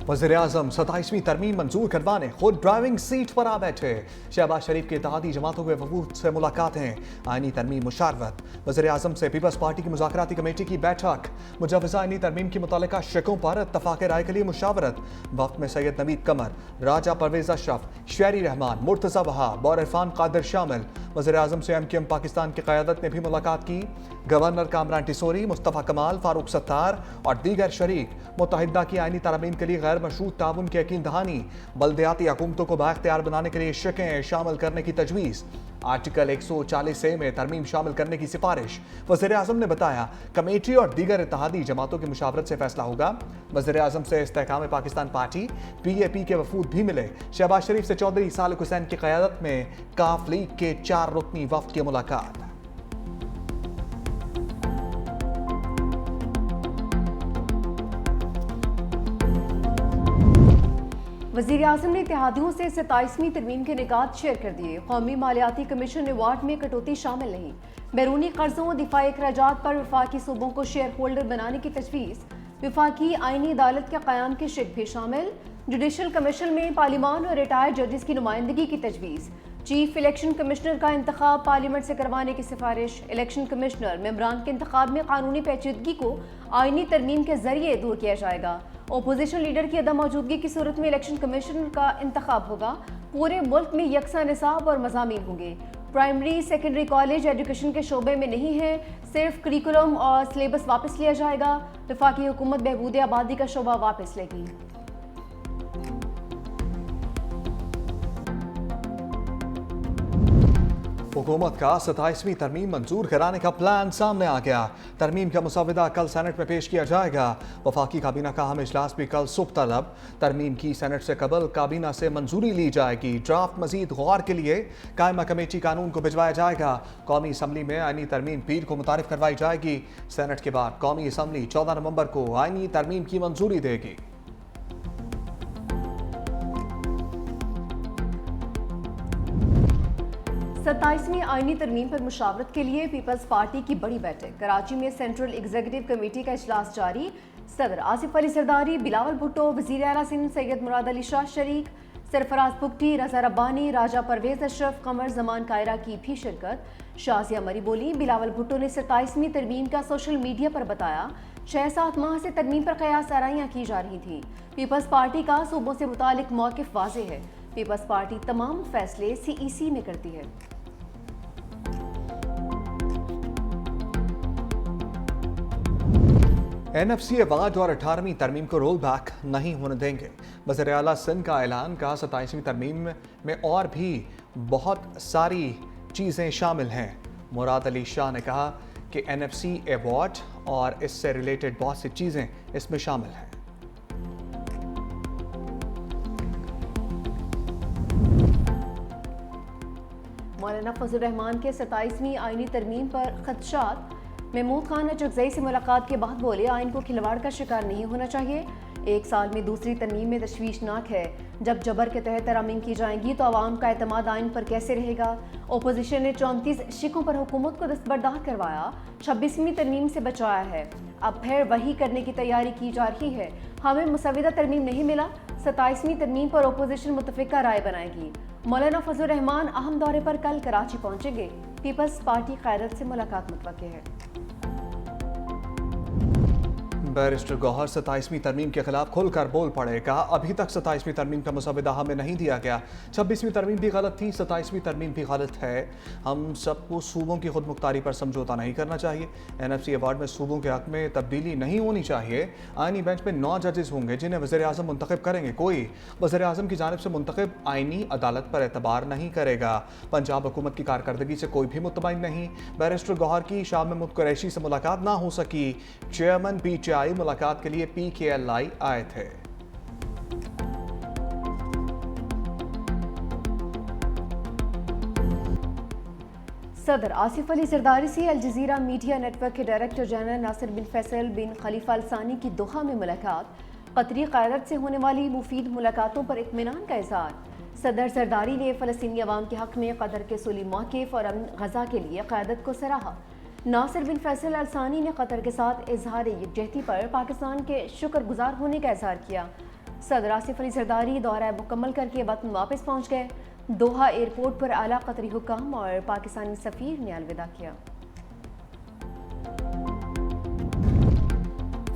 वज़ीर-ए-आज़म 27वीं तरमीम मंजूर करवाने खुद ड्राइविंग सीट पर आ बैठे। शहबाज शरीफ के इत्तेहादी जमातों के वफूद से मुलाकातें, आईनी तरमीम मुशावरत। वज़ीर-ए-आज़म से पीपल्स पार्टी की मुज़ाकराती कमेटी की बैठक। मुजव्वज़ा आईनी तरमीम की मुतल्लिका शिकों पर इत्तफ़ाक़ राय के लिए मुशावरत। वफ़द में सैयद नवीद कमर, राजा परवेज़ अशरफ, शहरी रहमान, मुर्तज़ा वहाब और इरफान कादिर शामिल। वज़ीर-ए-आज़म से MQM पाकिस्तान की क़यादत ने भी मुलाकात की। गवर्नर कामरान टिसोरी, मुस्तफ़ा कमाल, फारूक सत्तार और दीगर शरीक। मुत्तहिदा की आईनी तरमीम के लिए गैर मशरूत ताउन की यकीन दहानी। बल्दियाती हुकूमतों को बाख्तियार बनाने के लिए शिकें शामिल करने की तजवीज़। आर्टिकल 140A में तरमीम शामिल करने की सिफारिश। वज़ीर-ए-आज़म ने बताया कमेटी और दीगर इत्तेहादी जमातों की मुशावरत से फैसला होगा। वज़ीर-ए-आज़म से इस्तेहकाम पाकिस्तान पार्टी PAP के वफूद भी मिले। शहबाज शरीफ से चौधरी सालिक हुसैन की क़यादत में काफ लीग के 4 रुकनी वफ़द की मुलाकात। वज़ीर-ए-आज़म ने इत्तेहादियों से 27वीं तरमीम के निकात शेयर कर दिए। कौमी मालियाती कमीशन अवार्ड में कटौती शामिल नहीं। बैरूनी कर्जों और दिफाई अखराजात पर वफाकी सूबों को शेयर होल्डर बनाने की तजवीज़। वफाकी आईनी अदालत के क़याम की शिक भी शामिल। जुडिशल कमीशन में पार्लिमान और रिटायर्ड जजेस की नुमाइंदगी की तजवीज़। चीफ इलेक्शन कमिश्नर का इंतखाब पार्लियामेंट से करवाने की सिफारिश। इलेक्शन कमिश्नर मेंबरान के इंतखाब में कानूनी पेचीदगी को आईनी तरमीम के जरिए दूर किया जाएगा। ओपोजिशन लीडर की अदम मौजूदगी की सूरत में इलेक्शन कमिश्नर का इंतखाब होगा। पूरे मुल्क में यकसा निसाब और मज़ामीन होंगे। प्राइमरी सेकेंडरी कॉलेज एजुकेशन के शोबे में नहीं है, सिर्फ करिकुलम और सिलेबस वापस लिया जाएगा। वफाकी हुकूमत बहबूद आबादी का शोबा वापस लेगी। हुकूमत का 27वीं तरमीम मंजूर कराने का प्लान सामने आ गया। तरमीम का मुसवदा कल सेनेट में पेश किया जाएगा। वफाकी काबीना का अहम इजलास भी कल सुबह तलब। तरमीम की सेनेट से कबल काबीना से मंजूरी ली जाएगी। ड्राफ्ट मजीद गौर के लिए कायमा कमेटी कानून को भिजवाया जाएगा। कौमी असम्बली में आईनी तरमीम पीर को मुतारिफ करवाई जाएगी। सेनेट के बाद कौमी असम्बली 14 नवंबर को आईनी तरमीम की मंजूरी देगी। 27वीं आईनी तरमीम पर मुशावरत के लिए पीपल्स पार्टी की बड़ी बैठक। कराची में सेंट्रल एग्जीक्यूटिव कमेटी का इजलास जारी। सदर आसिफ अली जरदारी, बिलावल भुट्टो, वज़ीर आला सिंध सैयद मुराद अली शाह शरीक, सरफराज पुगटी, रजा रब्बानी, राजा परवेज अशरफ, कमर जमान कायरा की भी शिरकत। शाजिया मरी बोली, बिलावल भुट्टो ने 27वीं तरमीम का सोशल मीडिया पर बताया 6-7 माह से तरमीम पर कयास आराइयाँ की जा रही थी। पीपल्स पार्टी का सूबों से मुतालिक मौक़िफ़ वाज़ेह है। पीपल्स पार्टी तमाम फैसले CEC में करती है। NFC अवार्ड और 18वीं तरमीम को रोल बैक नहीं होने देंगे। वज़ीर आला सिंध का ऐलान। कहा 27वीं तरमीम में और भी बहुत सारी चीज़ें शामिल हैं। मुराद अली शाह ने कहा कि NFC अवार्ड और इससे रिलेटेड बहुत सी चीज़ें इसमें शामिल हैं। मौलाना फजल रहमान के 27वीं आईनी तरमीम पर खदशात। महमूद खान अचकजई से मुलाकात के बाद बोले आइन को खिलवाड़ का शिकार नहीं होना चाहिए। 1 साल में दूसरी तरमीम में तशवीशनाक है। जब जबर के तहत तरमीम की जाएंगी तो आवाम का एतमाद आइन पर कैसे रहेगा। ओपोजिशन ने 34 शिकों पर हुकूमत को दस्तबरदार करवाया। 26वीं तरमीम से बचाया है। अब फिर वही करने की तैयारी की जा रही है। हमें मुसविदा तरमीम नहीं मिला। 27वीं तरमीम पर ओपोजिशन मुतफिका राय बनाएगी। मौलाना फजल रहमान अहम दौरे पर कल कराची पहुंचेंगे। पीपल्स पार्टी क़यादत से मुलाकात मुतवक्किल है। बैरिस्टर गौहर 27वीं तरमीम के खिलाफ खुलकर बोल पड़े। कहा अभी तक 27वीं तरमीम का मुसवदा हमें नहीं दिया गया। 26वीं तरमीम भी गलत थी, 27वीं तरमीम भी गलत है। हम सबको सूबों की खुद मुख्तारी पर समझौता नहीं करना चाहिए। NFC अवार्ड में सूबों के हक में तब्दीली नहीं होनी चाहिए। आईनी बेंच में 9 जजेस होंगे जिन्हें वज़ीर-ए-आज़म मुंतखब करेंगे। कोई वज़ीर-ए-आज़म की जानिब से मुंतखब आईनी अदालत पर एतबार नहीं करेगा। पंजाब हुकूमत की कारकर्दगी से कोई भी मुतमईन नहीं। बैरिस्टर गौहर की शाह महमूद कुरैशी से मुलाकात ना हो सकी। चेयरमैन PTI मुलाकात के लिए PKLI आए थे। सदर आसिफ अली जरदारी से अल जज़ीरा मीडिया नेटवर्क के डायरेक्टर जनरल नासिर बिन फैसल बिन खलीफा अल सानी की दोहा में मुलाकात। कतरी क़यादत से होने वाली मुफीद मुलाकातों पर इत्मीनान का इज़हार। सदर जरदारी ने फ़लस्तीनी अवाम के हक़ में कतर के सूली मौक़िफ़ और अमन ग़ज़ा के लिए क़यादत को सराहा। नासिर बिन फैसल अल सानी ने कतर के साथ इजहार यकजहती पर पाकिस्तान के शुक्रगुजार होने का इजहार किया। सदर आसिफ अली जरदारी दौरा मुकम्मल करके वतन वापस पहुंच गए। दोहा एयरपोर्ट पर आला कतरी हुक्काम और पाकिस्तानी सफीर ने अलविदा किया।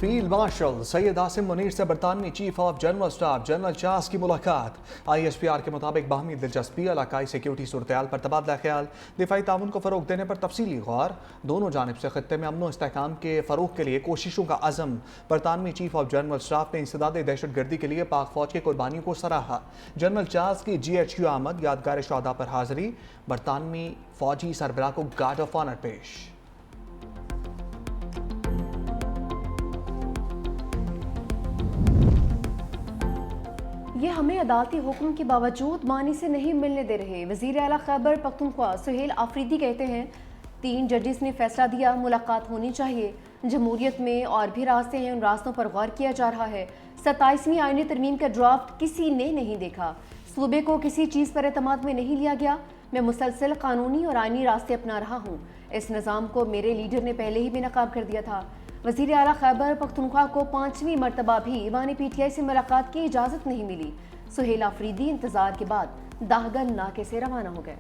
फील्ड मार्शल सैयद आसिम मुनीर से बरतानवी chief of general staff general Charles की मुलाकात। ISPR के मुताबिक बाहमी दिलचस्पी, इलाकाई सिक्योरिटी सूरत-ए-हाल पर तबादला ख्याल, दिफाई ताउन को फ़रोग देने पर तफसीली गौर। दोनों जानिब से खत्ते में अमन व इस्तेहकाम के फ़रोग के लिए कोशिशों का अज़म। बरतानवी चीफ ऑफ जनरल स्टाफ ने इंसदाद दहशत गर्दी के लिए पाक फौज की कुर्बानियों को सराहा। जनरल चार्ल्स की GHQ आमद, यादगार शहादा पर हाजिरी, बरतानवी फौजी सरबराह को गार्ड ऑफ ऑनर पेश। ये हमें अदालती हुक्म के बावजूद मानी से नहीं मिलने दे रहे। वज़ीर आला खैबर पख्तूनख्वा सुहेल आफरीदी कहते हैं 3 जजेस ने फैसला दिया, मुलाकात होनी चाहिए। जमहूरियत में और भी रास्ते हैं, उन रास्तों पर गौर किया जा रहा है। 27वीं आईनी तरमीम का ड्राफ्ट किसी ने नहीं देखा। सूबे को किसी चीज़ पर एतमाद में नहीं लिया गया। मैं मुसलसल कानूनी और आईनी रास्ते अपना रहा हूँ। इस निज़ाम को मेरे लीडर ने पहले ही बेनकाब कर दिया था। वज़ीर आला खैबर पख्तूनख्वा को 5वीं मरतबा भी ईवान PTI से मुलाकात की इजाज़त नहीं मिली। सुहेल आफरीदी इंतजार के बाद दाहगन नाके से रवाना हो गए।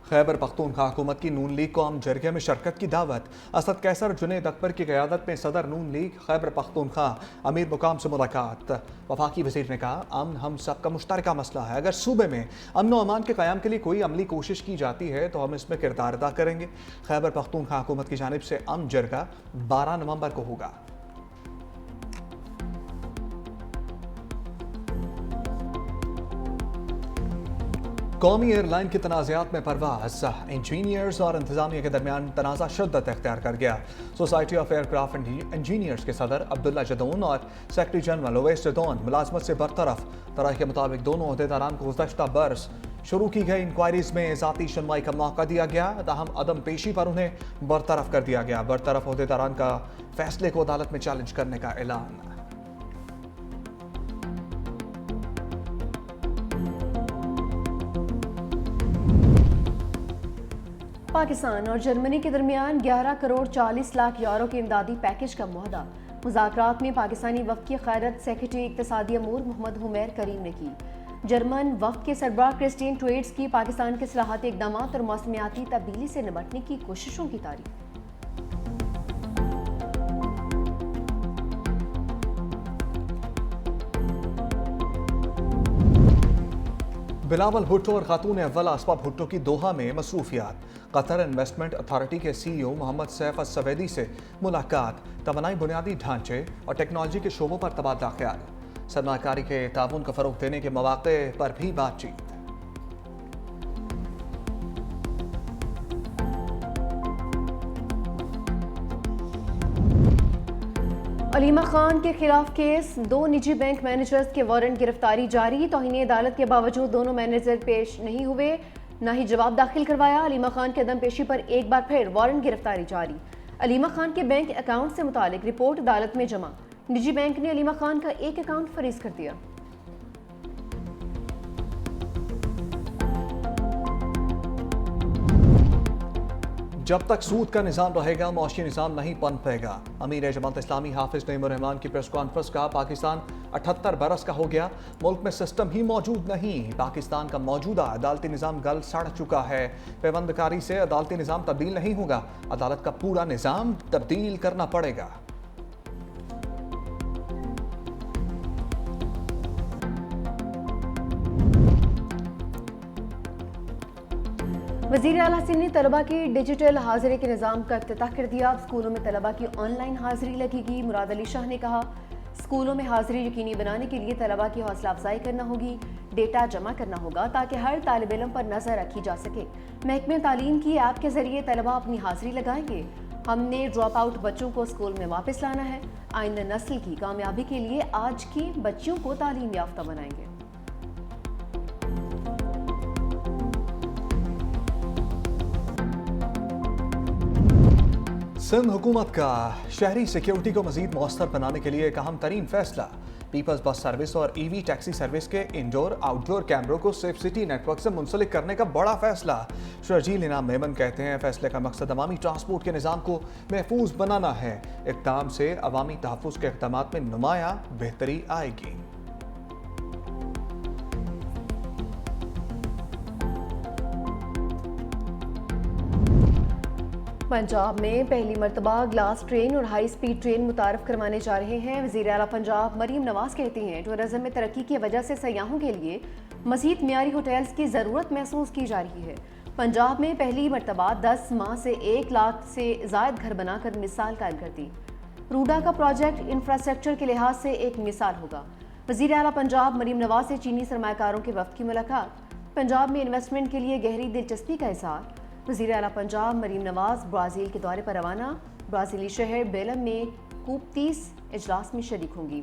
खैबर पख्तूनख्वा हुकूमत की नून लीग को आम जरगे में शिरकत की दावत। असद कैसर जुनेद अकबर की क़यादत में सदर नून लीग खैबर पख्तूनख्वा अमीर मुकाम से मुलाकात। वफाकी वज़ीर ने कहा अमन हम सब का मुश्तरका मसला है। अगर सूबे में अमन व अमान के क़याम के लिए कोई अमली कोशिश की जाती है तो हम इसमें किरदार अदा करेंगे। खैबर पख्तूनख्वा हुकूमत की जानिब से आम जरगा 12 नवंबर को होगा। कौमी एयरलाइन के तनाज़ात में परवाज, इंजीनियर्स और इंतजामिया के दरमियान तनाज़ा शिद्दत इख्तियार कर गया। सोसाइटी ऑफ एयरक्राफ्ट इंजीनियर्स के सदर अब्दुल्ला जदौन और सेक्रेटरी जनरल ओवैस जदौन मुलाजमत से बरतरफ। तराह के मुताबिक दोनों अहदेदारान को गुज़श्ता बरस शुरू की गई इंक्वायरीज में ज़ाती सुनवाई का मौका दिया गया, ताहम अदम पेशी पर उन्हें बरतरफ कर दिया गया। बरतरफ अहदेदारान का फैसले को अदालत में चैलेंज करने का ऐलान। पाकिस्तान और जर्मनी के दरमियान 11 करोड़ 40 लाख यूरो के इमदादी पैकेज का मुआहदा। मुज़ाकरात में पाकिस्तानी वफ़द की क़यादत सेक्रेटरी इक़्तिसादी अमूर मोहम्मद हुमैर करीम ने की। जर्मन वफ़द के सरबराह क्रिस्टीन ट्वेट्स की पाकिस्तान के सलाहती इक़दामात और मौसमियाती तब्दीली से निपटने की कोशिशों की तारीफ। बिलावल भुट्टो और खातून अव्वल आसपा भुट्टो की दोहा में मसरूफियात। कतर इन्वेस्टमेंट अथॉरिटी के CEO मोहम्मद सैफ अस-सवेदी से मुलाकात। तवानाई बुनियादी ढांचे और टेक्नोलॉजी के शोबों पर तबादला ख्याल। सरमाकारी के ताउन को फ़रोग देने के मौक़े पर भी बातचीत। अलीमा खान के खिलाफ केस, 2 निजी बैंक मैनेजर्स के वारंट गिरफ्तारी जारी। तौहीन अदालत के बावजूद दोनों मैनेजर पेश नहीं हुए, न ही जवाब दाखिल करवाया। अलीमा खान के अदम पेशी पर एक बार फिर वारंट गिरफ्तारी जारी। अलीमा खान के बैंक अकाउंट से मुतालिक रिपोर्ट अदालत में जमा। निजी बैंक ने अलीमा खान का एक अकाउंट फ्रीज कर दिया। जब तक सूद का निज़ाम रहेगा मौशी निज़ाम नहीं पनपेगा। अमीर जमात इस्लामी हाफिज नईमुर रहमान की प्रेस कॉन्फ्रेंस का पाकिस्तान 78 बरस का हो गया, मुल्क में सिस्टम ही मौजूद नहीं। पाकिस्तान का मौजूदा अदालती निज़ाम गल सड़ चुका है। पैबंदकारी से अदालती निज़ाम तब्दील नहीं होगा, अदालत का पूरा निज़ाम तब्दील करना पड़ेगा। वज़ीर आला सिंह ने तलबा की डिजिटल हाजिरी के निज़ाम का इफ्तिताह कर दिया। अब स्कूलों में तलबा की ऑनलाइन हाजिरी लगेगी। मुराद अली शाह ने कहा स्कूलों में हाजिरी यकीनी बनाने के लिए तलबा की हौसला अफजाई करना होगी, डेटा जमा करना होगा ताकि हर तालिब इल्म पर नज़र रखी जा सके। महकमे तालीम की ऐप के जरिए तलबा अपनी हाजिरी लगाएंगे। हमने ड्रॉप आउट बच्चों को स्कूल में वापस लाना है। आइंदा नस्ल की कामयाबी के लिए आज की बच्चियों को तालीम याफ्ता बनाएंगे। सिंध हुकूमत का शहरी सिक्योरिटी को मजीद मौसर बनाने के लिए एक अहम तरीन फैसला। पीपल्स बस सर्विस और ईवी टैक्सी सर्विस के इंडोर आउटडोर कैमरों को सेफ सिटी नेटवर्क से मुंसलिक करने का बड़ा फैसला। शर्जील इनाम मेमन कहते हैं फैसले का मकसद अवामी ट्रांसपोर्ट के निज़ाम को महफूज बनाना है। इक़दाम से अवामी तहफ़्फ़ुज़ के इक़दामात में नुमाया बेहतरी आएगी। पंजाब में पहली मरतबा ग्लास ट्रेन और हाई स्पीड ट्रेन मुतारफ करवाने जा रहे हैं। वज़ीर आला पंजाब मरीम नवाज कहती हैं टूरिज्म में तरक्की की वजह से सयाहों के लिए मज़ीद मियारी होटल्स की ज़रूरत महसूस की जा रही है। पंजाब में पहली मरतबा 10 माह से 1 लाख से ज़ायद घर बनाकर मिसाल कायम कर दी। रूडा का प्रोजेक्ट इंफ्रास्ट्रक्चर के लिहाज से एक मिसाल होगा। वज़ीर आला पंजाब मरीम नवाज से चीनी सरमाकारों के वफ़द की मुलाकात। पंजाब में इन्वेस्टमेंट के लिए गहरी दिलचस्पी का इज़हार। वज़ीर आला पंजाब मरीम नवाज ब्राज़ील के दौरे पर रवाना। ब्राज़ीली शहर बेलम में COP30 इजलास में शरीक होंगी।